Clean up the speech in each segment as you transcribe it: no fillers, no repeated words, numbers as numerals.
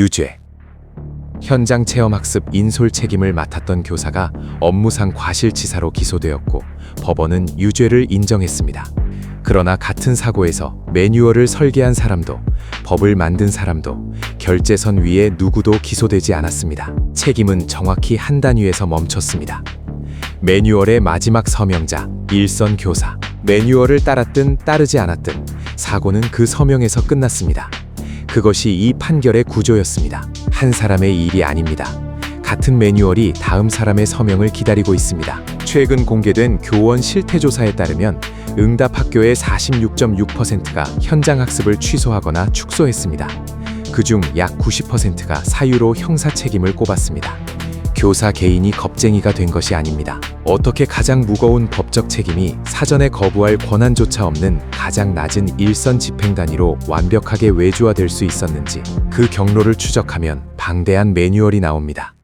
유죄. 현장 체험학습 인솔 책임을 맡았던 교사가 업무상 과실치사로 기소되었고 법원은 유죄를 인정했습니다. 그러나 같은 사고에서 매뉴얼을 설계한 사람도 법을 만든 사람도 결재선 위에 누구도 기소되지 않았습니다. 책임은 정확히 한 단위에서 멈췄습니다. 매뉴얼의 마지막 서명자, 일선 교사. 매뉴얼을 따랐든 따르지 않았든 사고는 그 서명에서 끝났습니다. 그것이 이 판결의 구조였습니다. 한 사람의 일이 아닙니다. 같은 매뉴얼이 다음 사람의 서명을 기다리고 있습니다. 최근 공개된 교원 실태조사에 따르면 응답 학교의 46.6%가 현장 학습을 취소하거나 축소했습니다. 그중 약 90%가 사유로 형사 책임을 꼽았습니다. 교사 개인이 겁쟁이가 된 것이 아닙니다. 어떻게 가장 무거운 법적 책임이 사전에 거부할 권한조차 없는 가장 낮은 일선 집행 단위로 완벽하게 외주화될 수 있었는지 그 경로를 추적하면 방대한 매뉴얼이 나옵니다.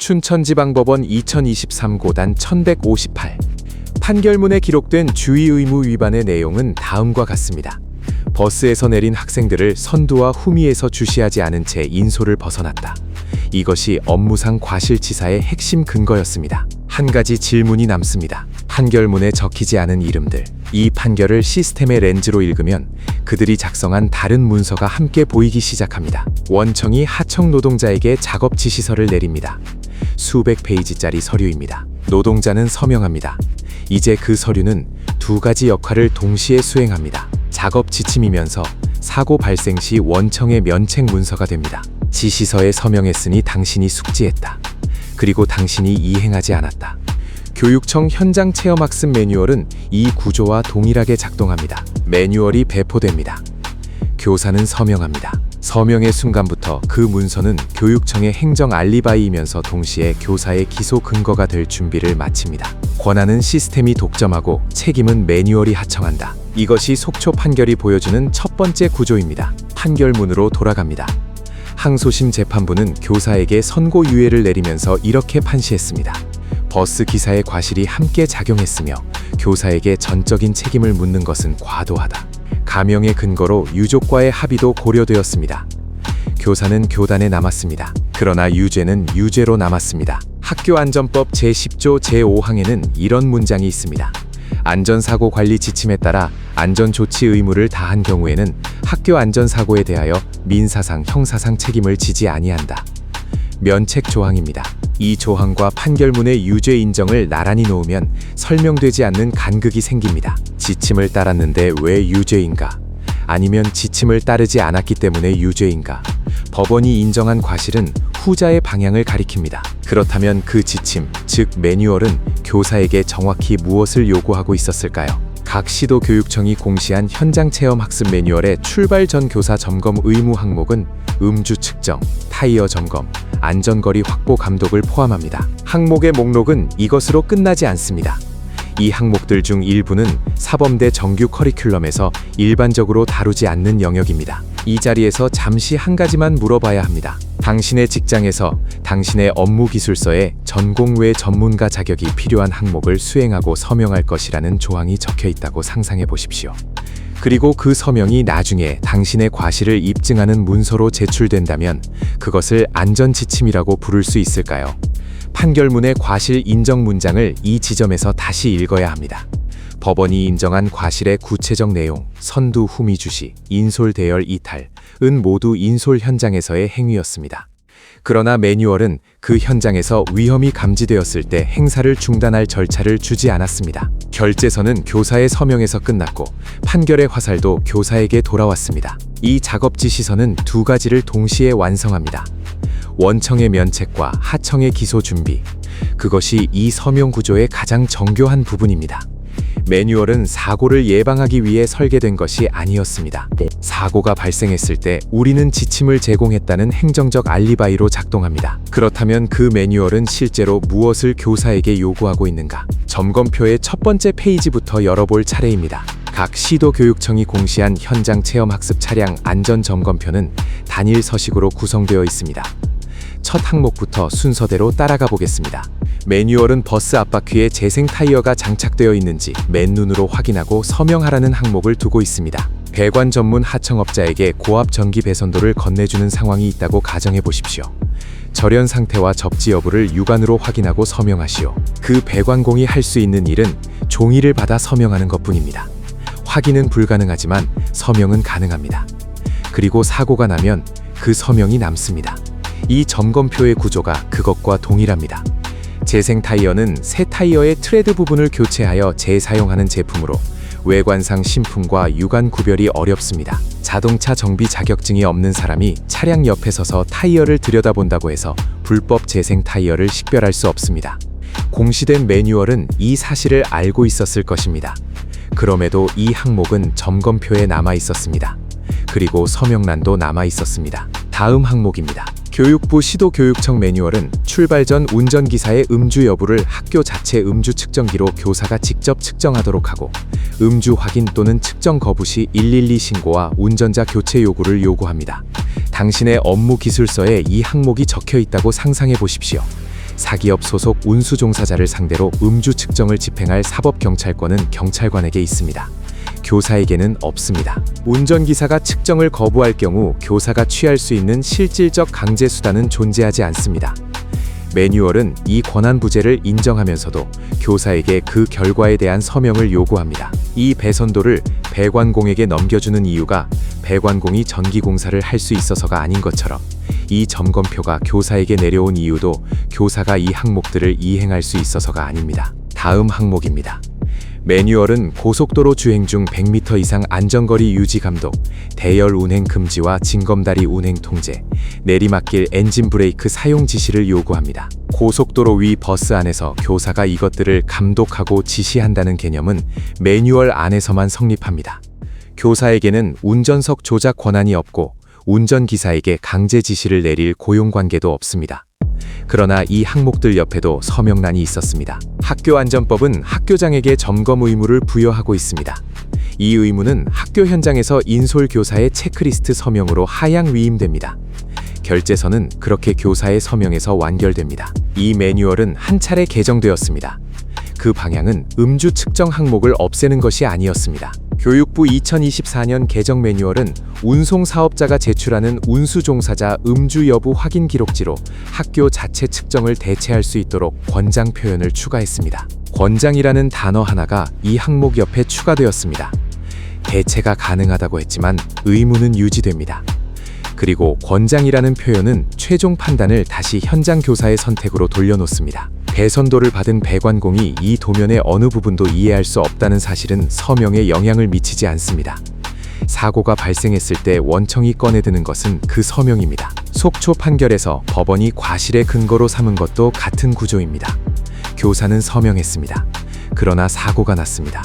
춘천지방법원 2023고단 1158 판결문에 기록된 주의 의무 위반의 내용은 다음과 같습니다. 버스에서 내린 학생들을 선두와 후미에서 주시하지 않은 채 인솔을 벗어났다. 이것이 업무상 과실치사의 핵심 근거였습니다. 한 가지 질문이 남습니다. 판결문에 적히지 않은 이름들. 이 판결을 시스템의 렌즈로 읽으면 그들이 작성한 다른 문서가 함께 보이기 시작합니다. 원청이 하청 노동자에게 작업 지시서를 내립니다. 수백 페이지짜리 서류입니다. 노동자는 서명합니다. 이제 그 서류는 두 가지 역할을 동시에 수행합니다. 작업 지침이면서 사고 발생 시 원청의 면책 문서가 됩니다. 지시서에 서명했으니 당신이 숙지했다. 그리고 당신이 이행하지 않았다. 교육청 현장 체험학습 매뉴얼은 이 구조와 동일하게 작동합니다. 매뉴얼이 배포됩니다. 교사는 서명합니다. 서명의 순간부터 그 문서는 교육청의 행정 알리바이이면서 동시에 교사의 기소 근거가 될 준비를 마칩니다. 권한은 시스템이 독점하고 책임은 매뉴얼이 하청한다. 이것이 속초 판결이 보여주는 첫 번째 구조입니다. 판결문으로 돌아갑니다. 항소심 재판부는 교사에게 선고유예를 내리면서 이렇게 판시했습니다. 버스 기사의 과실이 함께 작용했으며 교사에게 전적인 책임을 묻는 것은 과도하다. 가명의 근거로 유족과의 합의도 고려되었습니다. 교사는 교단에 남았습니다. 그러나 유죄는 유죄로 남았습니다. 학교안전법 제10조 제5항에는 이런 문장이 있습니다. 안전사고 관리 지침에 따라 안전조치 의무를 다한 경우에는 학교안전사고에 대하여 민사상, 형사상 책임을 지지 아니한다. 면책 조항입니다. 이 조항과 판결문의 유죄 인정을 나란히 놓으면 설명되지 않는 간극이 생깁니다. 지침을 따랐는데 왜 유죄인가? 아니면 지침을 따르지 않았기 때문에 유죄인가? 법원이 인정한 과실은 후자의 방향을 가리킵니다. 그렇다면 그 지침, 즉 매뉴얼은 교사에게 정확히 무엇을 요구하고 있었을까요? 각 시도 교육청이 공시한 현장 체험 학습 매뉴얼의 출발 전 교사 점검 의무 항목은 음주 측정, 타이어 점검, 안전거리 확보 감독을 포함합니다. 항목의 목록은 이것으로 끝나지 않습니다. 이 항목들 중 일부는 사범대 정규 커리큘럼에서 일반적으로 다루지 않는 영역입니다. 이 자리에서 잠시 한 가지만 물어봐야 합니다. 당신의 직장에서 당신의 업무 기술서에 전공 외 전문가 자격이 필요한 항목을 수행하고 서명할 것이라는 조항이 적혀 있다고 상상해 보십시오. 그리고 그 서명이 나중에 당신의 과실을 입증하는 문서로 제출된다면 그것을 안전지침이라고 부를 수 있을까요? 판결문의 과실 인정 문장을 이 지점에서 다시 읽어야 합니다. 법원이 인정한 과실의 구체적 내용, 선두 후미 주시, 인솔 대열 이탈은 모두 인솔 현장에서의 행위였습니다. 그러나 매뉴얼은 그 현장에서 위험이 감지되었을 때 행사를 중단할 절차를 주지 않았습니다. 결재서는 교사의 서명에서 끝났고 판결의 화살도 교사에게 돌아왔습니다. 이 작업 지시서는 두 가지를 동시에 완성합니다. 원청의 면책과 하청의 기소 준비. 그것이 이 서명 구조의 가장 정교한 부분입니다. 매뉴얼은 사고를 예방하기 위해 설계된 것이 아니었습니다. 사고가 발생했을 때 우리는 지침을 제공했다는 행정적 알리바이로 작동합니다. 그렇다면 그 매뉴얼은 실제로 무엇을 교사에게 요구하고 있는가? 점검표의 첫 번째 페이지부터 열어볼 차례입니다. 각 시도 교육청이 공시한 현장 체험 학습 차량 안전 점검표는 단일 서식으로 구성되어 있습니다. 첫 항목부터 순서대로 따라가 보겠습니다. 매뉴얼은 버스 앞바퀴에 재생 타이어가 장착되어 있는지 맨눈으로 확인하고 서명하라는 항목을 두고 있습니다. 배관 전문 하청업자에게 고압 전기 배선도를 건네주는 상황이 있다고 가정해 보십시오. 절연 상태와 접지 여부를 육안으로 확인하고 서명하시오. 그 배관공이 할 수 있는 일은 종이를 받아 서명하는 것뿐입니다. 확인은 불가능하지만 서명은 가능합니다. 그리고 사고가 나면 그 서명이 남습니다. 이 점검표의 구조가 그것과 동일합니다. 재생 타이어는 새 타이어의 트레드 부분을 교체하여 재사용하는 제품으로 외관상 신품과 육안 구별이 어렵습니다. 자동차 정비 자격증이 없는 사람이 차량 옆에 서서 타이어를 들여다본다고 해서 불법 재생 타이어를 식별할 수 없습니다. 공시된 매뉴얼은 이 사실을 알고 있었을 것입니다. 그럼에도 이 항목은 점검표에 남아 있었습니다. 그리고 서명란도 남아 있었습니다. 다음 항목입니다. 교육부 시도교육청 매뉴얼은 출발 전 운전기사의 음주 여부를 학교 자체 음주 측정기로 교사가 직접 측정하도록 하고 음주 확인 또는 측정 거부 시 112 신고와 운전자 교체 요구를 요구합니다. 당신의 업무 기술서에 이 항목이 적혀 있다고 상상해 보십시오. 사기업 소속 운수 종사자를 상대로 음주 측정을 집행할 사법경찰권은 경찰관에게 있습니다. 교사에게는 없습니다. 운전기사가 측정을 거부할 경우 교사가 취할 수 있는 실질적 강제 수단은 존재하지 않습니다. 매뉴얼은 이 권한 부재를 인정하면서도 교사에게 그 결과에 대한 서명을 요구합니다. 이 배선도를 배관공에게 넘겨주는 이유가 배관공이 전기공사를 할 수 있어서가 아닌 것처럼 이 점검표가 교사에게 내려온 이유도 교사가 이 항목들을 이행할 수 있어서가 아닙니다. 다음 항목입니다. 매뉴얼은 고속도로 주행 중 100m 이상 안전거리 유지 감독, 대열 운행 금지와 징검다리 운행 통제, 내리막길 엔진 브레이크 사용 지시를 요구합니다. 고속도로 위 버스 안에서 교사가 이것들을 감독하고 지시한다는 개념은 매뉴얼 안에서만 성립합니다. 교사에게는 운전석 조작 권한이 없고 운전기사에게 강제 지시를 내릴 고용관계도 없습니다. 그러나 이 항목들 옆에도 서명란이 있었습니다. 학교안전법은 학교장에게 점검 의무를 부여하고 있습니다. 이 의무는 학교 현장에서 인솔 교사의 체크리스트 서명으로 하향 위임됩니다. 결재서는 그렇게 교사의 서명에서 완결됩니다. 이 매뉴얼은 한 차례 개정되었습니다. 그 방향은 음주 측정 항목을 없애는 것이 아니었습니다. 교육부 2024년 개정 매뉴얼은 운송 사업자가 제출하는 운수 종사자 음주 여부 확인 기록지로 학교 자체 측정을 대체할 수 있도록 권장 표현을 추가했습니다. 권장이라는 단어 하나가 이 항목 옆에 추가되었습니다. 대체가 가능하다고 했지만 의무는 유지됩니다. 그리고 권장이라는 표현은 최종 판단을 다시 현장 교사의 선택으로 돌려놓습니다. 배선도를 받은 배관공이 이 도면의 어느 부분도 이해할 수 없다는 사실은 서명에 영향을 미치지 않습니다. 사고가 발생했을 때 원청이 꺼내드는 것은 그 서명입니다. 속초 판결에서 법원이 과실의 근거로 삼은 것도 같은 구조입니다. 교사는 서명했습니다. 그러나 사고가 났습니다.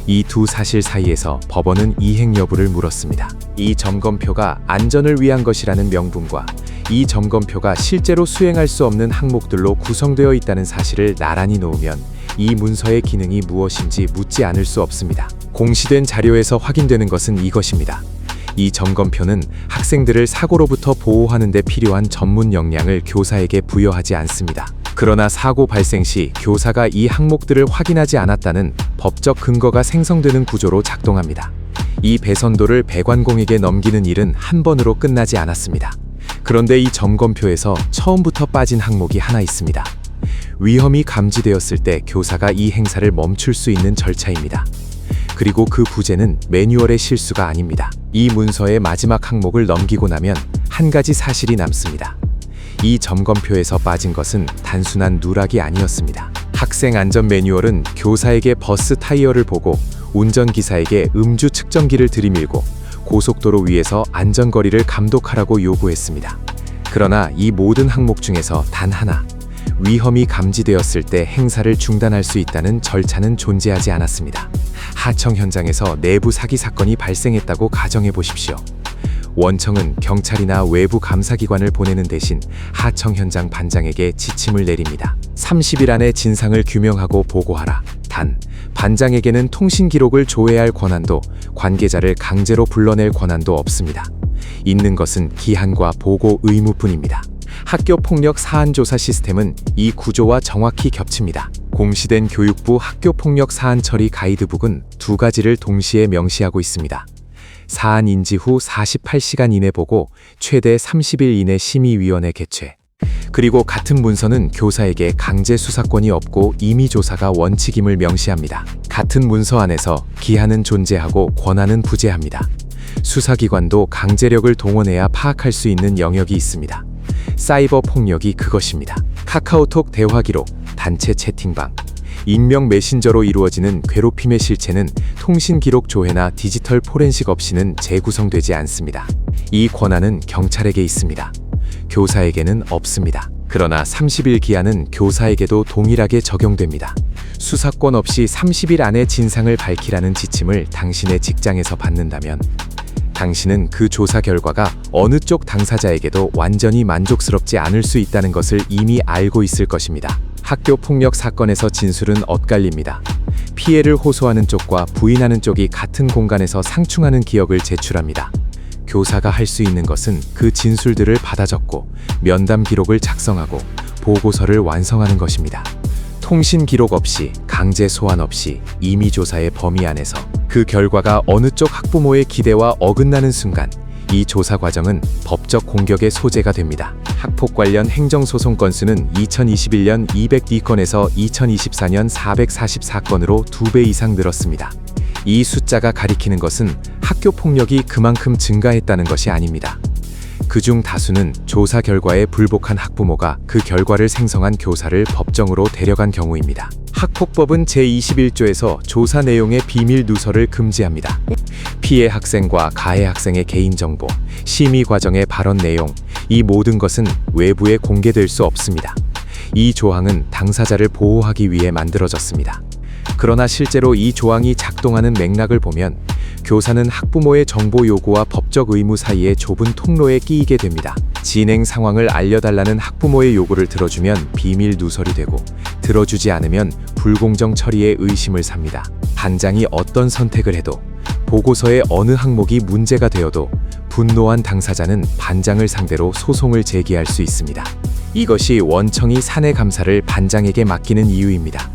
이 두 사실 사이에서 법원은 이행 여부를 물었습니다. 이 점검표가 안전을 위한 것이라는 명분과 이 점검표가 실제로 수행할 수 없는 항목들로 구성되어 있다는 사실을 나란히 놓으면 이 문서의 기능이 무엇인지 묻지 않을 수 없습니다. 공시된 자료에서 확인되는 것은 이것입니다. 이 점검표는 학생들을 사고로부터 보호하는 데 필요한 전문 역량을 교사에게 부여하지 않습니다. 그러나 사고 발생 시 교사가 이 항목들을 확인하지 않았다는 법적 근거가 생성되는 구조로 작동합니다. 이 배선도를 배관공에게 넘기는 일은 한 번으로 끝나지 않았습니다. 그런데 이 점검표에서 처음부터 빠진 항목이 하나 있습니다. 위험이 감지되었을 때 교사가 이 행사를 멈출 수 있는 절차입니다. 그리고 그 부재는 매뉴얼의 실수가 아닙니다. 이 문서의 마지막 항목을 넘기고 나면 한 가지 사실이 남습니다. 이 점검표에서 빠진 것은 단순한 누락이 아니었습니다. 학생 안전 매뉴얼은 교사에게 버스 타이어를 보고 운전기사에게 음주 측정기를 들이밀고 고속도로 위에서 안전거리를 감독하라고 요구했습니다. 그러나 이 모든 항목 중에서 단 하나, 위험이 감지되었을 때 행사를 중단할 수 있다는 절차는 존재하지 않았습니다. 하청 현장에서 내부 사기 사건이 발생했다고 가정해 보십시오. 원청은 경찰이나 외부 감사기관을 보내는 대신 하청 현장 반장에게 지침을 내립니다. 30일 안에 진상을 규명하고 보고하라. 단, 반장에게는 통신 기록을 조회할 권한도 관계자를 강제로 불러낼 권한도 없습니다. 있는 것은 기한과 보고 의무뿐입니다. 학교폭력 사안조사 시스템은 이 구조와 정확히 겹칩니다. 공시된 교육부 학교폭력 사안 처리 가이드북은 두 가지를 동시에 명시하고 있습니다. 사안 인지 후 48시간 이내 보고 최대 30일 이내 심의위원회 개최. 그리고 같은 문서는 교사에게 강제 수사권이 없고 임의 조사가 원칙임을 명시합니다. 같은 문서 안에서 기한은 존재하고 권한은 부재합니다. 수사기관도 강제력을 동원해야 파악할 수 있는 영역이 있습니다. 사이버 폭력이 그것입니다. 카카오톡 대화 기록, 단체 채팅방, 익명 메신저로 이루어지는 괴롭힘의 실체는 통신 기록 조회나 디지털 포렌식 없이는 재구성되지 않습니다. 이 권한은 경찰에게 있습니다. 교사에게는 없습니다. 그러나 30일 기한은 교사에게도 동일하게 적용됩니다. 수사권 없이 30일 안에 진상을 밝히라는 지침을 당신의 직장에서 받는다면 당신은 그 조사 결과가 어느 쪽 당사자에게도 완전히 만족스럽지 않을 수 있다는 것을 이미 알고 있을 것입니다. 학교 폭력 사건에서 진술은 엇갈립니다. 피해를 호소하는 쪽과 부인하는 쪽이 같은 공간에서 상충하는 기억을 제출합니다. 교사가 할 수 있는 것은 그 진술들을 받아 적고 면담 기록을 작성하고 보고서를 완성하는 것입니다. 통신 기록 없이, 강제 소환 없이 임의 조사의 범위 안에서 그 결과가 어느 쪽 학부모의 기대와 어긋나는 순간 이 조사 과정은 법적 공격의 소재가 됩니다. 학폭 관련 행정소송 건수는 2021년 202건에서 2024년 444건으로 2배 이상 늘었습니다. 이 숫자가 가리키는 것은 학교 폭력이 그만큼 증가했다는 것이 아닙니다. 그중 다수는 조사 결과에 불복한 학부모가 그 결과를 생성한 교사를 법정으로 데려간 경우입니다. 학폭법은 제21조에서 조사 내용의 비밀 누설을 금지합니다. 피해 학생과 가해 학생의 개인정보, 심의 과정의 발언 내용, 이 모든 것은 외부에 공개될 수 없습니다. 이 조항은 당사자를 보호하기 위해 만들어졌습니다. 그러나 실제로 이 조항이 작동하는 맥락을 보면 교사는 학부모의 정보 요구와 법적 의무 사이의 좁은 통로에 끼이게 됩니다. 진행 상황을 알려달라는 학부모의 요구를 들어주면 비밀 누설이 되고 들어주지 않으면 불공정 처리에 의심을 삽니다. 반장이 어떤 선택을 해도 보고서의 어느 항목이 문제가 되어도 분노한 당사자는 반장을 상대로 소송을 제기할 수 있습니다. 이것이 원청이 사내 감사를 반장에게 맡기는 이유입니다.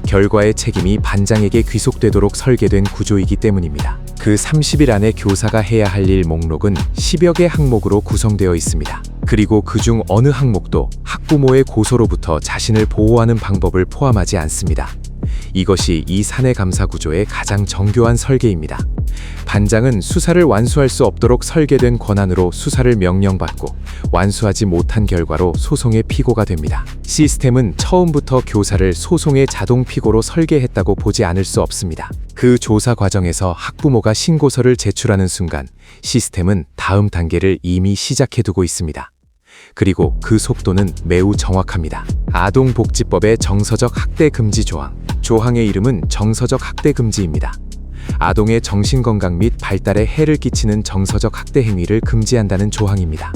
결과의 책임이 반장에게 귀속되도록 설계된 구조이기 때문입니다. 그 30일 안에 교사가 해야 할 일 목록은 10여 개 항목으로 구성되어 있습니다. 그리고 그중 어느 항목도 학부모의 고소로부터 자신을 보호하는 방법을 포함하지 않습니다. 이것이 이 사내 감사 구조의 가장 정교한 설계입니다. 반장은 수사를 완수할 수 없도록 설계된 권한으로 수사를 명령받고 완수하지 못한 결과로 소송의 피고가 됩니다. 시스템은 처음부터 교사를 소송의 자동 피고로 설계했다고 보지 않을 수 없습니다. 그 조사 과정에서 학부모가 신고서를 제출하는 순간 시스템은 다음 단계를 이미 시작해두고 있습니다. 그리고 그 속도는 매우 정확합니다. 아동복지법의 정서적 학대 금지 조항. 조항의 이름은 정서적 학대 금지입니다. 아동의 정신건강 및 발달에 해를 끼치는 정서적 학대 행위를 금지한다는 조항입니다.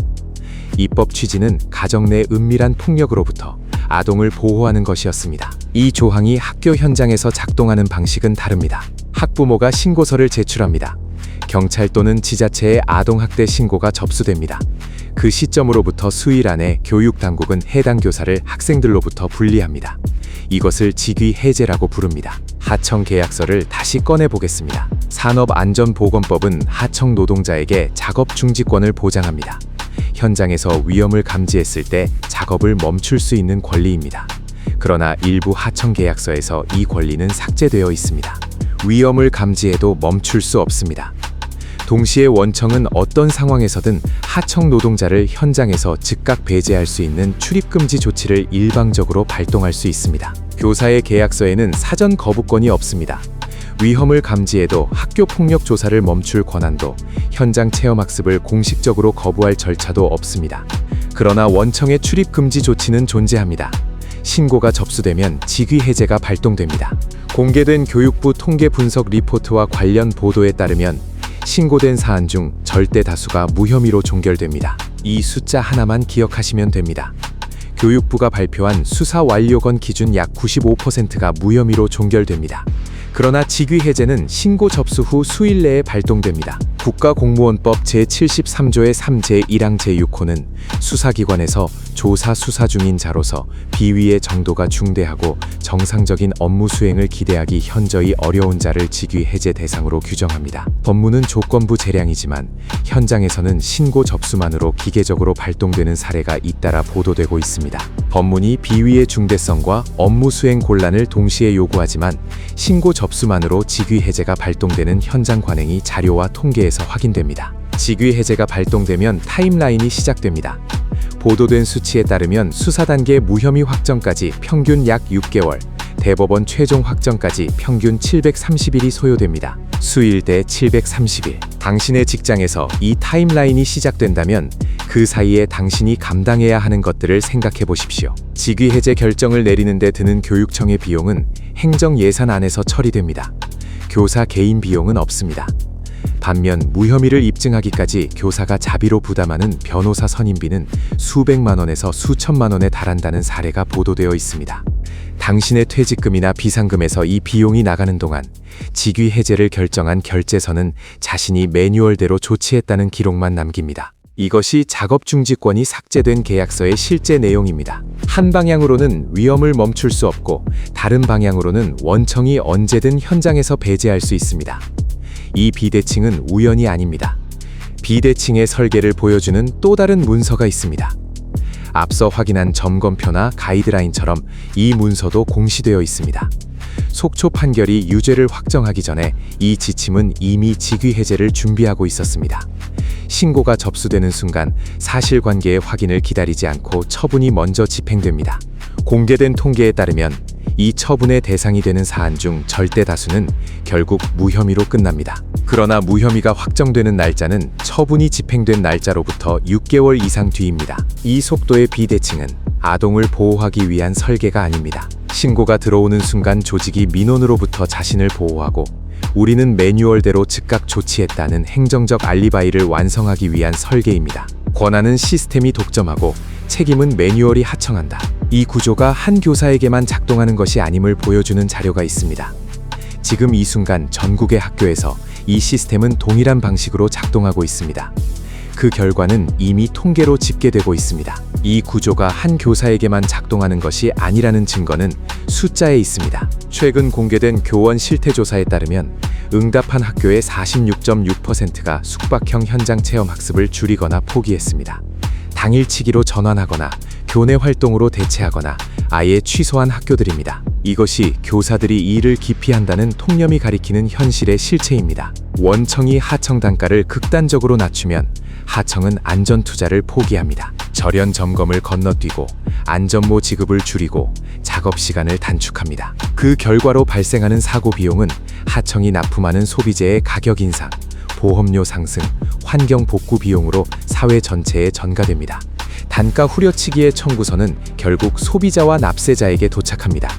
입법 취지는 가정 내 은밀한 폭력으로부터 아동을 보호하는 것이었습니다. 이 조항이 학교 현장에서 작동하는 방식은 다릅니다. 학부모가 신고서를 제출합니다. 경찰 또는 지자체에 아동학대 신고가 접수됩니다. 그 시점으로부터 수일 안에 교육당국은 해당 교사를 학생들로부터 분리합니다. 이것을 직위 해제라고 부릅니다. 하청 계약서를 다시 꺼내보겠습니다. 산업안전보건법은 하청 노동자에게 작업 중지권을 보장합니다. 현장에서 위험을 감지했을 때 작업을 멈출 수 있는 권리입니다. 그러나 일부 하청 계약서에서 이 권리는 삭제되어 있습니다. 위험을 감지해도 멈출 수 없습니다. 동시에 원청은 어떤 상황에서든 하청 노동자를 현장에서 즉각 배제할 수 있는 출입금지 조치를 일방적으로 발동할 수 있습니다. 교사의 계약서에는 사전 거부권이 없습니다. 위험을 감지해도 학교 폭력 조사를 멈출 권한도, 현장 체험학습을 공식적으로 거부할 절차도 없습니다. 그러나 원청의 출입금지 조치는 존재합니다. 신고가 접수되면 직위 해제가 발동됩니다. 공개된 교육부 통계 분석 리포트와 관련 보도에 따르면 신고된 사안 중 절대 다수가 무혐의로 종결됩니다. 이 숫자 하나만 기억하시면 됩니다. 교육부가 발표한 수사 완료건 기준 약 95%가 무혐의로 종결됩니다. 그러나 직위 해제는 신고 접수 후 수일 내에 발동됩니다. 국가공무원법 제73조의 3제 1항 제6호는 수사기관에서 조사 수사 중인 자로서 비위의 정도가 중대하고 정상적인 업무 수행을 기대하기 현저히 어려운 자를 직위 해제 대상으로 규정합니다. 법무는 조건부 재량이지만 현장에서는 신고 접수만으로 기계적으로 발동되는 사례가 잇따라 보도되고 있습니다. 법문이 비위의 중대성과 업무 수행 곤란을 동시에 요구하지만 신고 접수만으로 직위 해제가 발동되는 현장 관행이 자료와 통계에서 확인됩니다. 직위 해제가 발동되면 타임라인이 시작됩니다. 보도된 수치에 따르면 수사 단계 무혐의 확정까지 평균 약 6개월, 대법원 최종 확정까지 평균 730일이 소요됩니다. 수일대 730일. 당신의 직장에서 이 타임라인이 시작된다면 그 사이에 당신이 감당해야 하는 것들을 생각해 보십시오. 직위 해제 결정을 내리는 데 드는 교육청의 비용은 행정 예산 안에서 처리됩니다. 교사 개인 비용은 없습니다. 반면 무혐의를 입증하기까지 교사가 자비로 부담하는 변호사 선임비는 수백만 원에서 수천만 원에 달한다는 사례가 보도되어 있습니다. 당신의 퇴직금이나 비상금에서 이 비용이 나가는 동안 직위 해제를 결정한 결재서는 자신이 매뉴얼대로 조치했다는 기록만 남깁니다. 이것이 작업중지권이 삭제된 계약서의 실제 내용입니다. 한 방향으로는 위험을 멈출 수 없고 다른 방향으로는 원청이 언제든 현장에서 배제할 수 있습니다. 이 비대칭은 우연이 아닙니다. 비대칭의 설계를 보여주는 또 다른 문서가 있습니다. 앞서 확인한 점검표나 가이드라인처럼 이 문서도 공시되어 있습니다. 속초 판결이 유죄를 확정하기 전에 이 지침은 이미 직위 해제를 준비하고 있었습니다. 신고가 접수되는 순간 사실관계의 확인을 기다리지 않고 처분이 먼저 집행됩니다. 공개된 통계에 따르면 이 처분의 대상이 되는 사안 중 절대 다수는 결국 무혐의로 끝납니다. 그러나 무혐의가 확정되는 날짜는 처분이 집행된 날짜로부터 6개월 이상 뒤입니다. 이 속도의 비대칭은 아동을 보호하기 위한 설계가 아닙니다. 신고가 들어오는 순간 조직이 민원으로부터 자신을 보호하고 우리는 매뉴얼대로 즉각 조치했다는 행정적 알리바이를 완성하기 위한 설계입니다. 권한은 시스템이 독점하고 책임은 매뉴얼이 하청한다. 이 구조가 한 교사에게만 작동하는 것이 아님을 보여주는 자료가 있습니다. 지금 이 순간 전국의 학교에서 이 시스템은 동일한 방식으로 작동하고 있습니다. 그 결과는 이미 통계로 집계되고 있습니다. 이 구조가 한 교사에게만 작동하는 것이 아니라는 증거는 숫자에 있습니다. 최근 공개된 교원 실태조사에 따르면 응답한 학교의 46.6%가 숙박형 현장 체험 학습을 줄이거나 포기했습니다. 당일치기로 전환하거나 교내 활동으로 대체하거나 아예 취소한 학교들입니다. 이것이 교사들이 이 일을 기피한다는 통념이 가리키는 현실의 실체입니다. 원청이 하청 단가를 극단적으로 낮추면 하청은 안전투자를 포기합니다. 절연 점검을 건너뛰고 안전모 지급을 줄이고 작업 시간을 단축합니다. 그 결과로 발생하는 사고 비용은 하청이 납품하는 소비재의 가격 인상, 보험료 상승, 환경 복구 비용으로 사회 전체에 전가됩니다. 단가 후려치기의 청구서는 결국 소비자와 납세자에게 도착합니다.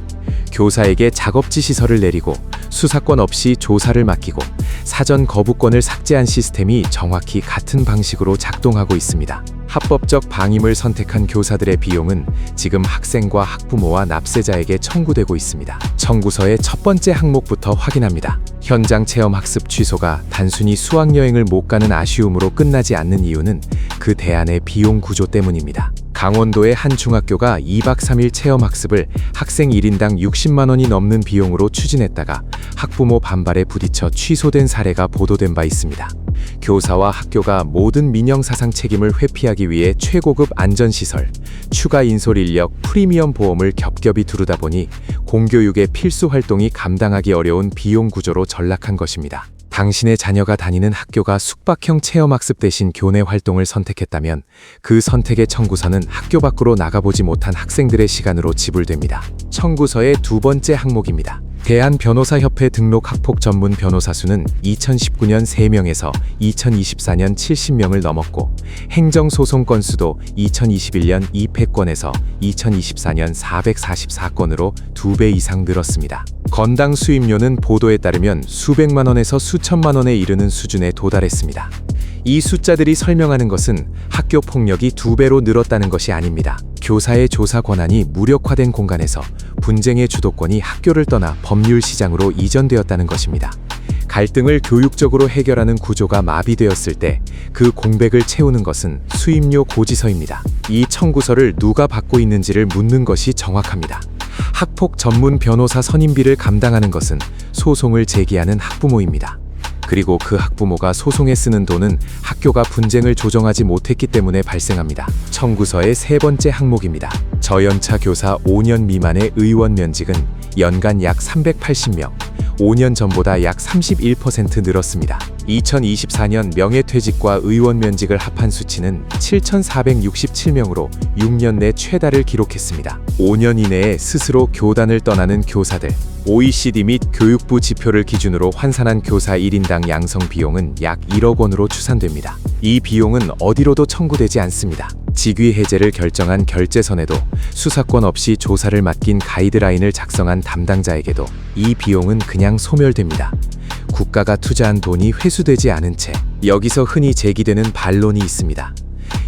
교사에게 작업 지시서를 내리고 수사권 없이 조사를 맡기고 사전 거부권을 삭제한 시스템이 정확히 같은 방식으로 작동하고 있습니다. 합법적 방임을 선택한 교사들의 비용은 지금 학생과 학부모와 납세자에게 청구되고 있습니다. 청구서의 첫 번째 항목부터 확인합니다. 현장 체험 학습 취소가 단순히 수학여행을 못 가는 아쉬움으로 끝나지 않는 이유는 그 대안의 비용 구조 때문입니다. 강원도의 한 중학교가 2박 3일 체험 학습을 학생 1인당 60만 원이 넘는 비용으로 추진했다가 학부모 반발에 부딪혀 취소된 사례가 보도된 바 있습니다. 교사와 학교가 모든 민영사상 책임을 회피하기 위해 최고급 안전시설, 추가 인솔 인력, 프리미엄 보험을 겹겹이 두르다 보니 공교육의 필수 활동이 감당하기 어려운 비용 구조로 전락한 것입니다. 당신의 자녀가 다니는 학교가 숙박형 체험학습 대신 교내 활동을 선택했다면 그 선택의 청구서는 학교 밖으로 나가보지 못한 학생들의 시간으로 지불됩니다. 청구서의 두 번째 항목입니다. 대한변호사협회 등록 학폭 전문 변호사 수는 2019년 3명에서 2024년 70명을 넘었고 행정소송 건수도 2021년 200건에서 2024년 444건으로 2배 이상 늘었습니다. 건당 수임료는 보도에 따르면 수백만 원에서 수천만 원에 이르는 수준에 도달했습니다. 이 숫자들이 설명하는 것은 학교 폭력이 2배로 늘었다는 것이 아닙니다. 교사의 조사 권한이 무력화된 공간에서 분쟁의 주도권이 학교를 떠나 법률 시장으로 이전되었다는 것입니다. 갈등을 교육적으로 해결하는 구조가 마비되었을 때 그 공백을 채우는 것은 수임료 고지서입니다. 이 청구서를 누가 받고 있는지를 묻는 것이 정확합니다. 학폭 전문 변호사 선임비를 감당하는 것은 소송을 제기하는 학부모입니다. 그리고 그 학부모가 소송에 쓰는 돈은 학교가 분쟁을 조정하지 못했기 때문에 발생합니다. 청구서의 세 번째 항목입니다. 저연차 교사 5년 미만의 의원 면직은 연간 약 380명, 5년 전보다 약 31% 늘었습니다. 2024년 명예퇴직과 의원 면직을 합한 수치는 7,467명으로 6년 내 최다를 기록했습니다. 5년 이내에 스스로 교단을 떠나는 교사들, OECD 및 교육부 지표를 기준으로 환산한 교사 1인당 양성 비용은 약 1억 원으로 추산됩니다. 이 비용은 어디로도 청구되지 않습니다. 직위 해제를 결정한 결재선에도 수사권 없이 조사를 맡긴 가이드라인을 작성한 담당자에게도 이 비용은 그냥 소멸됩니다. 국가가 투자한 돈이 회수되지 않은 채 여기서 흔히 제기되는 반론이 있습니다.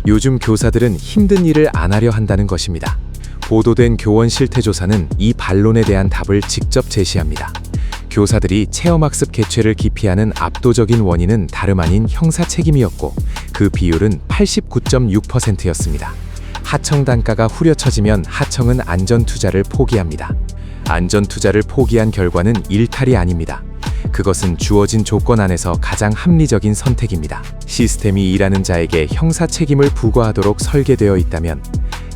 요즘 교사들은 힘든 일을 안 하려 한다는 것입니다. 보도된 교원 실태조사는 이 반론에 대한 답을 직접 제시합니다. 교사들이 체험학습 개최를 기피하는 압도적인 원인은 다름 아닌 형사 책임이었고 그 비율은 89.6%였습니다. 하청 단가가 후려쳐지면 하청은 안전투자를 포기합니다. 안전투자를 포기한 결과는 일탈이 아닙니다. 그것은 주어진 조건 안에서 가장 합리적인 선택입니다. 시스템이 일하는 자에게 형사 책임을 부과하도록 설계되어 있다면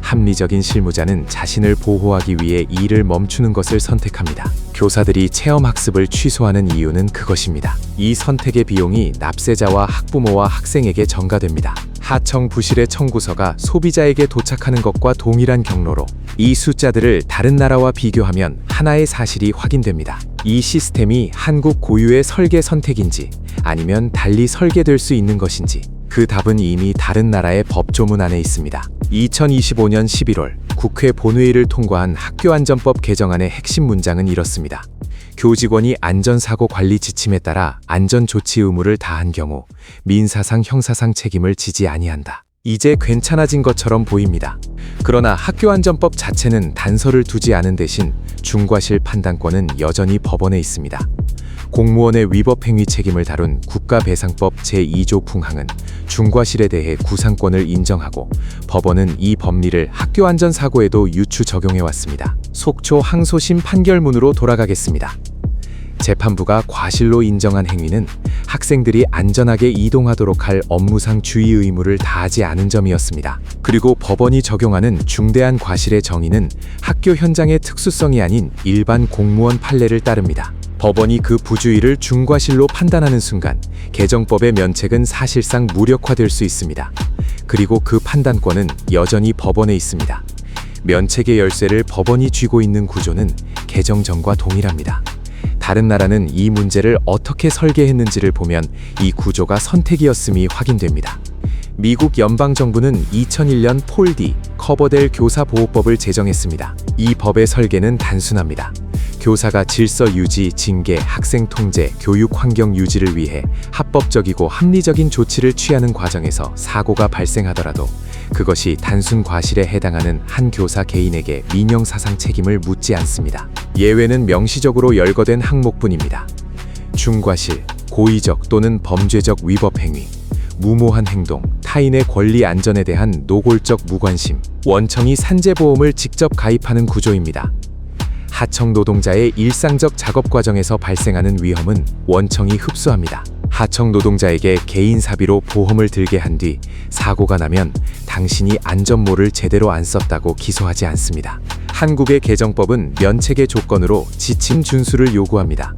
합리적인 실무자는 자신을 보호하기 위해 일을 멈추는 것을 선택합니다. 교사들이 체험학습을 취소하는 이유는 그것입니다. 이 선택의 비용이 납세자와 학부모와 학생에게 전가됩니다. 하청 부실의 청구서가 소비자에게 도착하는 것과 동일한 경로로 이 숫자들을 다른 나라와 비교하면 하나의 사실이 확인됩니다. 이 시스템이 한국 고유의 설계 선택인지 아니면 달리 설계될 수 있는 것인지 그 답은 이미 다른 나라의 법조문 안에 있습니다. 2025년 11월 국회 본회의를 통과한 학교안전법 개정안의 핵심 문장은 이렇습니다. 교직원이 안전사고 관리 지침에 따라 안전조치 의무를 다한 경우 민사상 형사상 책임을 지지 아니한다. 이제 괜찮아진 것처럼 보입니다. 그러나 학교안전법 자체는 단서를 두지 않은 대신 중과실 판단권은 여전히 법원에 있습니다. 공무원의 위법 행위 책임을 다룬 국가배상법 제2조 풍항은 중과실에 대해 구상권을 인정하고 법원은 이 법리를 학교안전사고에도 유추 적용해왔습니다. 속초 항소심 판결문으로 돌아가겠습니다. 재판부가 과실로 인정한 행위는 학생들이 안전하게 이동하도록 할 업무상 주의 의무를 다하지 않은 점이었습니다. 그리고 법원이 적용하는 중대한 과실의 정의는 학교 현장의 특수성이 아닌 일반 공무원 판례를 따릅니다. 법원이 그 부주의를 중과실로 판단하는 순간 개정법의 면책은 사실상 무력화될 수 있습니다. 그리고 그 판단권은 여전히 법원에 있습니다. 면책의 열쇠를 법원이 쥐고 있는 구조는 개정 전과 동일합니다. 다른 나라는 이 문제를 어떻게 설계했는지를 보면 이 구조가 선택이었음이 확인됩니다. 미국 연방정부는 2001년 폴.D. 커버델 교사보호법을 제정했습니다. 이 법의 설계는 단순합니다. 교사가 질서 유지, 징계, 학생 통제, 교육 환경 유지를 위해 합법적이고 합리적인 조치를 취하는 과정에서 사고가 발생하더라도 그것이 단순 과실에 해당하는 한 교사 개인에게 민형사상 책임을 묻지 않습니다. 예외는 명시적으로 열거된 항목뿐입니다. 중과실, 고의적 또는 범죄적 위법 행위, 무모한 행동, 타인의 권리 안전에 대한 노골적 무관심, 원청이 산재보험을 직접 가입하는 구조입니다. 하청 노동자의 일상적 작업 과정에서 발생하는 위험은 원청이 흡수합니다. 하청 노동자에게 개인 사비로 보험을 들게 한 뒤 사고가 나면 당신이 안전모를 제대로 안 썼다고 기소하지 않습니다. 한국의 개정법은 면책의 조건으로 지침 준수를 요구합니다.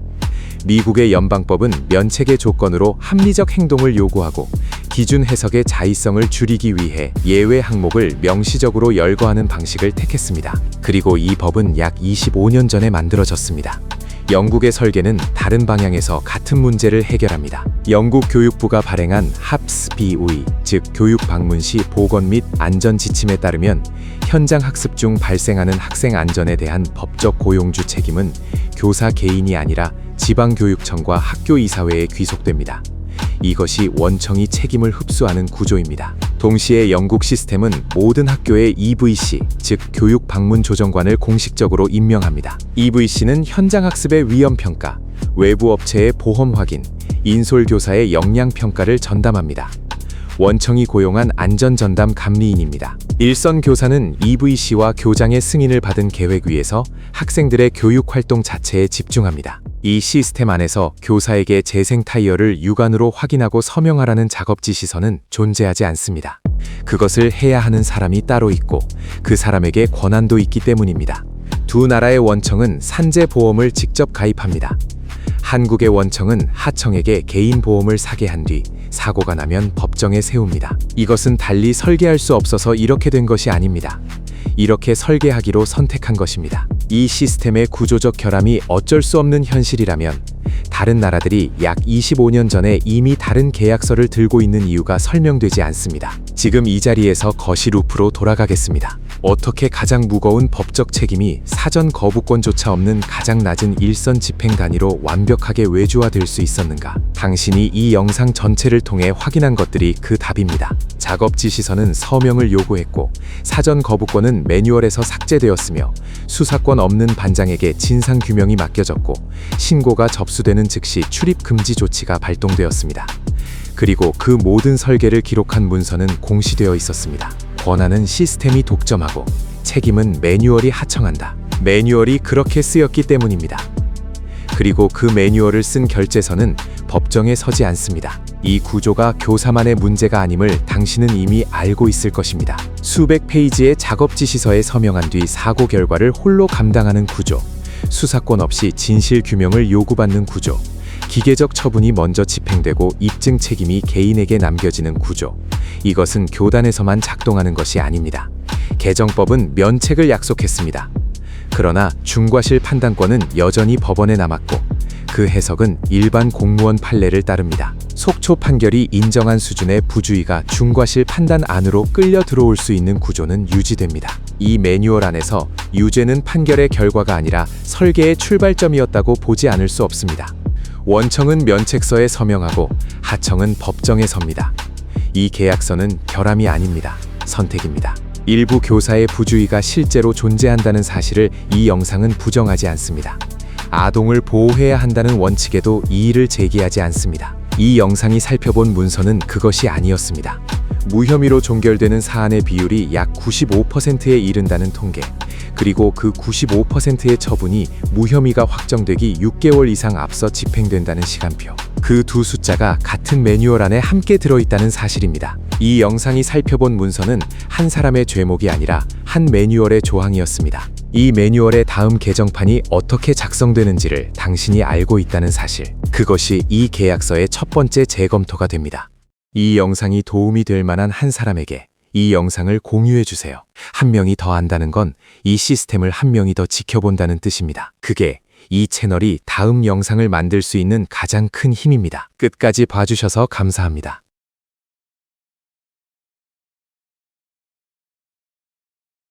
미국의 연방법은 면책의 조건으로 합리적 행동을 요구하고 기준 해석의 자의성을 줄이기 위해 예외 항목을 명시적으로 열거하는 방식을 택했습니다. 그리고 이 법은 약 25년 전에 만들어졌습니다. 영국의 설계는 다른 방향에서 같은 문제를 해결합니다. 영국 교육부가 발행한 합스비의, 즉 교육 방문 시 보건 및 안전 지침에 따르면 현장 학습 중 발생하는 학생 안전에 대한 법적 고용주 책임은 교사 개인이 아니라 지방교육청과 학교이사회에 귀속됩니다. 이것이 원청이 책임을 흡수하는 구조입니다. 동시에 영국 시스템은 모든 학교의 EVC, 즉 교육 방문 조정관을 공식적으로 임명합니다. EVC는 현장 학습의 위험 평가, 외부 업체의 보험 확인, 인솔 교사의 역량 평가를 전담합니다. 원청이 고용한 안전전담 감리인입니다. 일선 교사는 EVC와 교장의 승인을 받은 계획위에서 학생들의 교육 활동 자체에 집중합니다. 이 시스템 안에서 교사에게 재생 타이어를 육안으로 확인하고 서명하라는 작업 지시서는 존재하지 않습니다. 그것을 해야 하는 사람이 따로 있고 그 사람에게 권한도 있기 때문입니다. 두 나라의 원청은 산재 보험을 직접 가입합니다. 한국의 원청은 하청에게 개인 보험을 사게 한 뒤 사고가 나면 법정에 세웁니다. 이것은 달리 설계할 수 없어서 이렇게 된 것이 아닙니다. 이렇게 설계하기로 선택한 것입니다. 이 시스템의 구조적 결함이 어쩔 수 없는 현실이라면 다른 나라들이 약 25년 전에 이미 다른 계약서를 들고 있는 이유가 설명되지 않습니다. 지금 이 자리에서 거시루프로 돌아가겠습니다. 어떻게 가장 무거운 법적 책임이 사전 거부권조차 없는 가장 낮은 일선 집행 단위로 완벽하게 외주화될 수 있었는가? 당신이 이 영상 전체를 통해 확인한 것들이 그 답입니다. 작업 지시서는 서명을 요구했고 사전 거부권은 매뉴얼에서 삭제되었으며 수사권 없는 반장에게 진상 규명이 맡겨졌고 신고가 접수되는 즉시 출입 금지 조치가 발동되었습니다. 그리고 그 모든 설계를 기록한 문서는 공시되어 있었습니다. 권한은 시스템이 독점하고 책임은 매뉴얼이 하청한다. 매뉴얼이 그렇게 쓰였기 때문입니다. 그리고 그 매뉴얼을 쓴 결재서는 법정에 서지 않습니다. 이 구조가 교사만의 문제가 아님을 당신은 이미 알고 있을 것입니다. 수백 페이지의 작업 지시서에 서명한 뒤 사고 결과를 홀로 감당하는 구조, 수사권 없이 진실 규명을 요구받는 구조, 기계적 처분이 먼저 집행되고 입증 책임이 개인에게 남겨지는 구조. 이것은 교단에서만 작동하는 것이 아닙니다. 개정법은 면책을 약속했습니다. 그러나 중과실 판단권은 여전히 법원에 남았고 그 해석은 일반 공무원 판례를 따릅니다. 속초 판결이 인정한 수준의 부주의가 중과실 판단 안으로 끌려 들어올 수 있는 구조는 유지됩니다. 이 매뉴얼 안에서 유죄는 판결의 결과가 아니라 설계의 출발점이었다고 보지 않을 수 없습니다. 원청은 면책서에 서명하고 하청은 법정에 섭니다. 이 계약서는 결함이 아닙니다. 선택입니다. 일부 교사의 부주의가 실제로 존재한다는 사실을 이 영상은 부정하지 않습니다. 아동을 보호해야 한다는 원칙에도 이의를 제기하지 않습니다. 이 영상이 살펴본 문서는 그것이 아니었습니다. 무혐의로 종결되는 사안의 비율이 약 95%에 이른다는 통계, 그리고 그 95%의 처분이 무혐의가 확정되기 6개월 이상 앞서 집행된다는 시간표. 그 두 숫자가 같은 매뉴얼 안에 함께 들어있다는 사실입니다. 이 영상이 살펴본 문서는 한 사람의 죄목이 아니라 한 매뉴얼의 조항이었습니다. 이 매뉴얼의 다음 개정판이 어떻게 작성되는지를 당신이 알고 있다는 사실. 그것이 이 계약서의 첫 번째 재검토가 됩니다. 이 영상이 도움이 될 만한 한 사람에게 이 영상을 공유해 주세요. 한 명이 더 안다는 건 이 시스템을 한 명이 더 지켜본다는 뜻입니다. 그게 이 채널이 다음 영상을 만들 수 있는 가장 큰 힘입니다. 끝까지 봐주셔서 감사합니다.